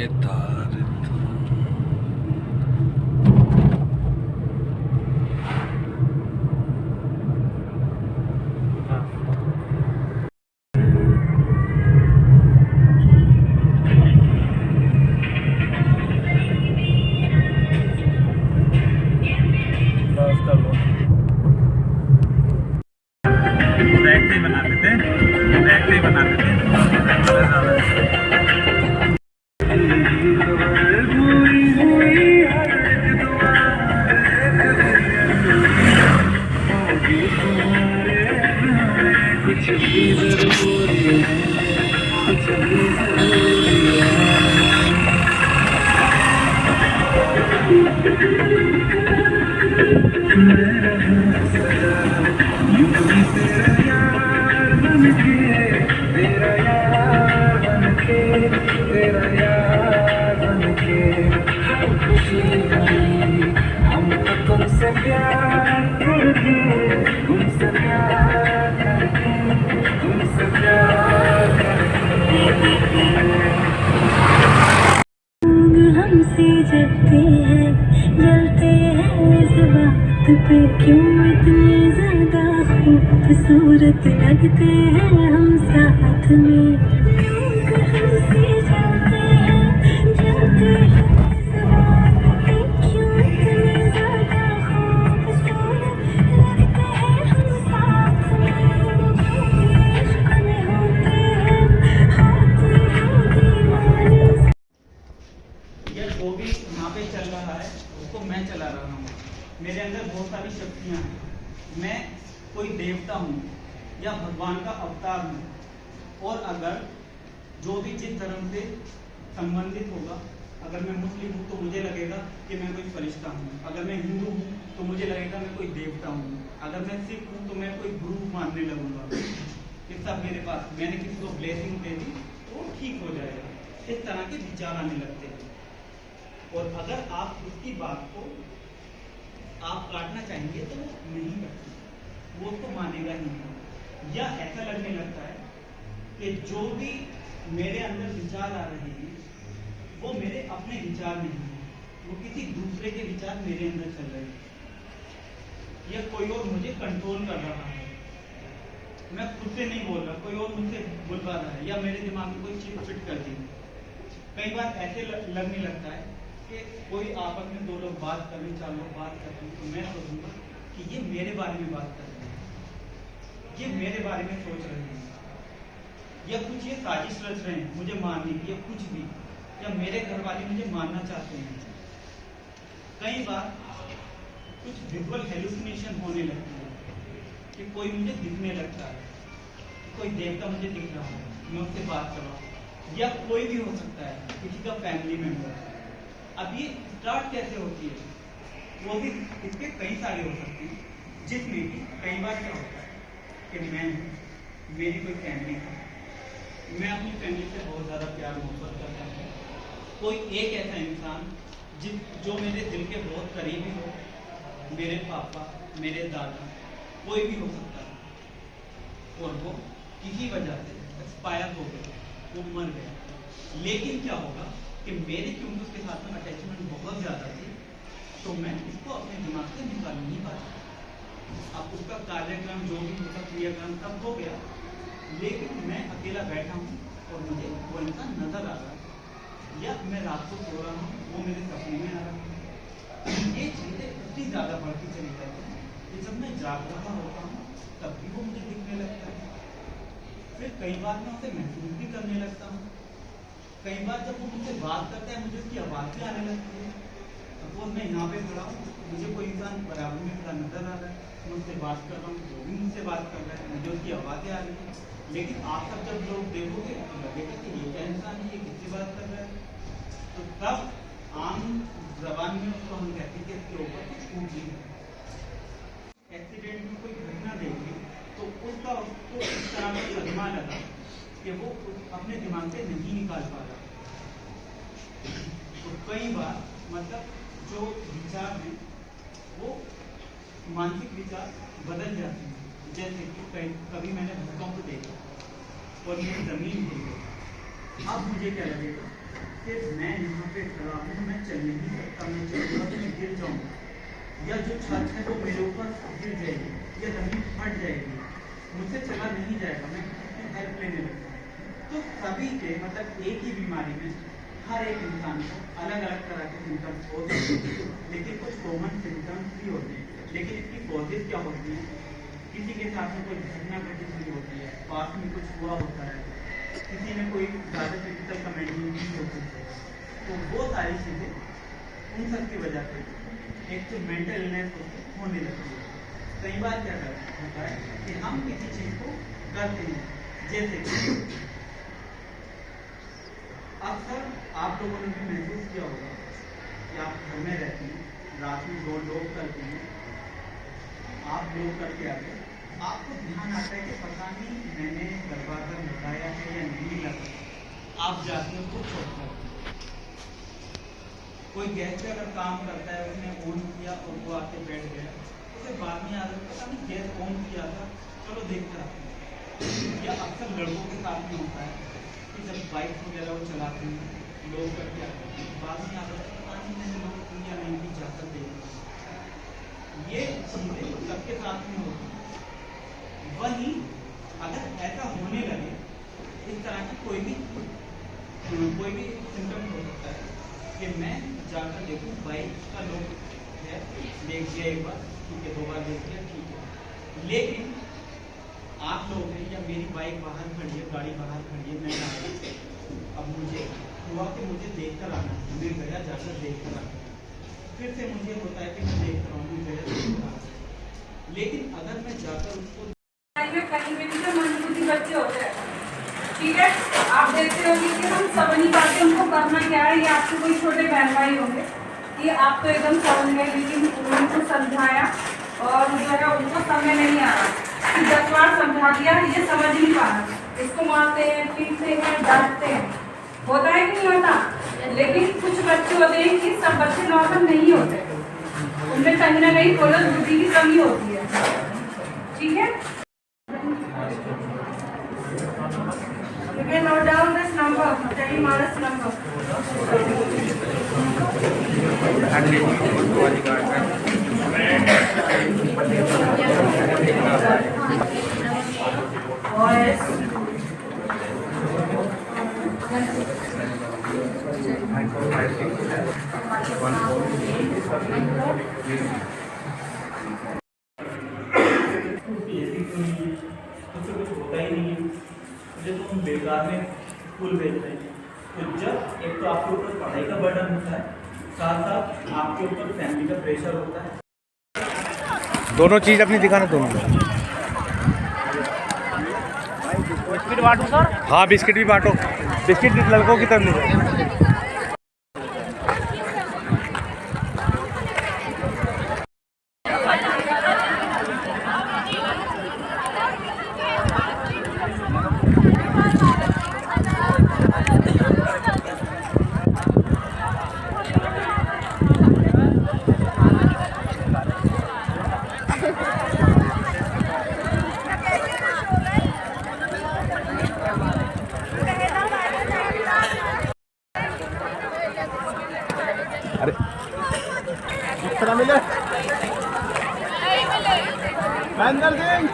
ये तार बैग से ही बना लेते हैं, बैग से ही बना लेते हैं। तुमसे प्यार करके तुमसे प्यार करके तुमसे प्यार हमसे जलते हैं इस बात पे क्यों इतने ज्यादा खूबसूरत लगते हैं हम साथ में हमसे जलते हैं इस बात पे क्यों इतने ज्यादा खूबसूरत लगते हैं हम साथ में इश्क में होते हैं दीवाने। या जो भी यहाँ पे चल रहा है उसको मैं चला रहा हूँ। मेरे अंदर बहुत सारी शक्तियाँ हैं। मैं कोई देवता हूँ या भगवान का अवतार हूँ। और अगर जो भी जिस धर्म से संबंधित होगा, अगर मैं मुस्लिम हूँ तो मुझे लगेगा कि मैं कोई फरिश्ता हूँ। अगर मैं हिंदू हूँ तो मुझे लगेगा मैं कोई देवता हूँ। अगर मैं सिख हूँ तो मैं कोई गुरु मानने लगूंगा। ये सब मेरे पास, मैंने किसी को ब्लेसिंग दे दी तो ठीक हो जाएगा। इस तरह के विचार आने लगते हैं। और अगर आप उसकी बात को आप काटना चाहेंगे तो वो नहीं करते, वो उसको मानेगा ही नहीं। या ऐसा लगने लगता है कि जो भी मेरे अंदर विचार आ रहे हैं वो मेरे अपने विचार नहीं हैं, वो किसी दूसरे के विचार मेरे अंदर चल रहे हैं। या कोई और मुझे कंट्रोल कर रहा है, मैं खुद से नहीं बोल रहा, कोई और मुझसे बुलवा रहा है, या मेरे दिमाग में कोई चिप फिट कर दी। कई बार ऐसे लगने लगता है कि कोई आपस में दो लोग बात कर रहे, चार लोग बात कर रहे हैं, तो मैं सोचूंगा कि ये मेरे बारे में बात कर रहे हैं, ये मेरे बारे में सोच रहे हैं, या कुछ ये साजिश रच रहे हैं मुझे मारने की, या कुछ भी, या मेरे घर वाले मुझे मारना चाहते हैं। कई बार कुछ विजुअल हेलुसिनेशन होने लगती है कि कोई मुझे दिखने लगता है, कोई देवता मुझे दिख रहा है, मैं उससे बात कर रहा हूँ, या कोई भी हो सकता है, किसी का फैमिली मेंबर। अब ये स्टार्ट कैसे होती है, वो भी इसके कई सारे हो सकते हैं, जिसमें कि कई बार क्या होता है कि मेरी कोई फैमिली है, मैं अपनी फैमिली से बहुत ज़्यादा प्यार मोहब्बत करता हूँ। कोई एक ऐसा इंसान जो मेरे दिल के बहुत करीबी हो, मेरे पापा, मेरे दादा, कोई भी हो सकता है, और वो किसी वजह से एक्सपायर हो गया, वो मर गया। लेकिन क्या होगा कि मेरी क्योंकि उसके साथ में अटैचमेंट बहुत ज़्यादा थी, तो मैं इसको अपने दिमाग से निकाल नहीं पाता। अब उसका कार्यक्रम जो भी उसका क्रियाक्रम सब हो गया, लेकिन मैं अकेला बैठा हूँ और मुझे वो इंसान नजर आ रहा है, या मैं रात को सो रहा हूँ वो मेरे सपने में आ रहा है। ये चीज़ें इतनी ज़्यादा बढ़ती चली जाती हैं कि जब मैं जाग रहा होता हूँ तब भी वो मुझे दिखने लगता है। फिर कई बार मैं उसे महसूस भी करने लगता हूँ। कई बार जब वो मुझसे बात करता है मुझे उसकी आवाज़ भी आने लगती है। सपोज मैं यहाँ पे खड़ा हूँ, मुझे कोई इंसान बराबर में खड़ा नजर आ रहा है, मैं उससे बात कर रहा हूँ, वो भी मुझसे बात कर रहा है, मुझे उसकी आवाज़ें आ रही है। लेकिन आप सब जब लोग देखोगे तो लगेगा कि ये क्या इंसान है, ये किससे बात कर रहा है। तो तब आम जबान में उसको हम कहते हैं कि इसके ऊपर कुछ छूट नहीं है। एक्सीडेंट में कोई घटना देखी तो उसका उसको इस तरह का सदमा लगा कि वो अपने दिमाग से नहीं निकाल पा रहा। तो कई बार मतलब जो विचार हैं वो मानसिक विचार बदल जाते हैं। जैसे कि कभी मैंने भूकंप देखा और मेरी जमीन हिल गई। अब मुझे क्या लगेगा कि कि मैं यहाँ पे खड़ा हूँ, मैं चल नहीं सकता, मैं चलूँगा तो मैं गिर जाऊँगा, या जो छत है वो मेरे ऊपर गिर जाएगी या जमीन फट जाएगी, मुझसे चला नहीं जाएगा, मैं किसी की हेल्प लेने लगता हूँ। तो सभी के मतलब एक ही बीमारी में हर एक इंसान को अलग अलग तरह के सिम्टम्स होते हैं, लेकिन कुछ कॉमन सिम्टम्स भी होते हैं। लेकिन इसकी कॉजेज क्या होती हैं? किसी के साथ में कोई घटना घटित हुई होती है, पास में कुछ हुआ होता है, किसी ने कोई ज़्यादा क्रिटिकल कमेंटमेंट की होती है, तो वो सारी चीज़ें उन सब की वजह से एक जो मेंटल इलनेस होने लगती है। कई बार क्या होता है कि हम किसी चीज़ को करते हैं, जैसे कि अक्सर आप लोगों ने भी महसूस किया होगा कि आप घर में रहते हैं, रात में दो लोग करते हैं, आप लोग करके आते हैं, आपको ध्यान आता है कि पता नहीं मैंने दरवाज़ा लगाया है या नहीं लगाया, आप जाते हैं खुद छोड़ करते हैं। कोई गैस पे अगर काम करता है, उसने ऑन किया और वो आके बैठ गया, उसे बाद में याद पता नहीं गैस ऑन किया था, चलो देखते आते हैं। या अक्सर लड़कों के साथ में होता है कि जब बाइक वगैरह वो चलाते हैं, लोग करके आते हैं, बाद में आता है पता नहीं मैंने लोग की या नहीं की, जाकर देखते। ये चीज़ें सबके साथ में होती हैं। वहीं अगर ऐसा होने लगे, इस तरह की कोई भी सिम्टम हो सकता है कि मैं जाकर देखूँ बाइक का लोग है, देख लिया एक बार, ठीक है, 2 बार देख लिया, ठीक है, लेकिन आप लोग हैं या मेरी बाइक बाहर खड़ी है, गाड़ी बाहर खड़ी है, मैं जा रहा हूँ, अब मुझे हुआ कि मुझे देख कर आना है, मैं गया जाकर देख कर आना, फिर से मुझे होता है कि मैं देख कर आऊँ, मैं गया देख कर आना। लेकिन अगर मैं जाकर उसको कहीं में भी जो मंदबुद्धि बच्चे होते हैं, ठीक है, आप देखते होंगे कि हम समझ नहीं पाते उनको करना क्या है, या आपके कोई छोटे बहन भाई होंगे कि आप तो एकदम समझ गए, लेकिन उनको समझाया और जो है उनको समय नहीं आ रहा, 10 बार समझा दिया, ये समझ नहीं पा रहा, इसको मारते हैं, पीटते हैं, डांटते हैं, होता है कि नहीं होता। लेकिन कुछ बच्चे होते हैं कि सब बच्चे नॉर्मल नहीं होते, उनमें कहीं ना कहीं थोड़ा बुद्धि की कमी होती है, ठीक है। You can note down this number, Teddy Maras number. Boys. कुछ होता ही नहीं है, मुझे तो हम बेकार में स्कूल भेज रहे हैं। तो जब एक तो आपके ऊपर पढ़ाई का बर्डन होता है, साथ साथ आपके ऊपर फैमिली का प्रेशर होता है। दोनों चीज़ अपनी दिखाना, दोनों। बिस्किट बांटो सर। हाँ, बिस्किट भी बांटो, बिस्किट लड़कों की तरफ नहीं। अरे कितना मिले? महेंद्र सिंह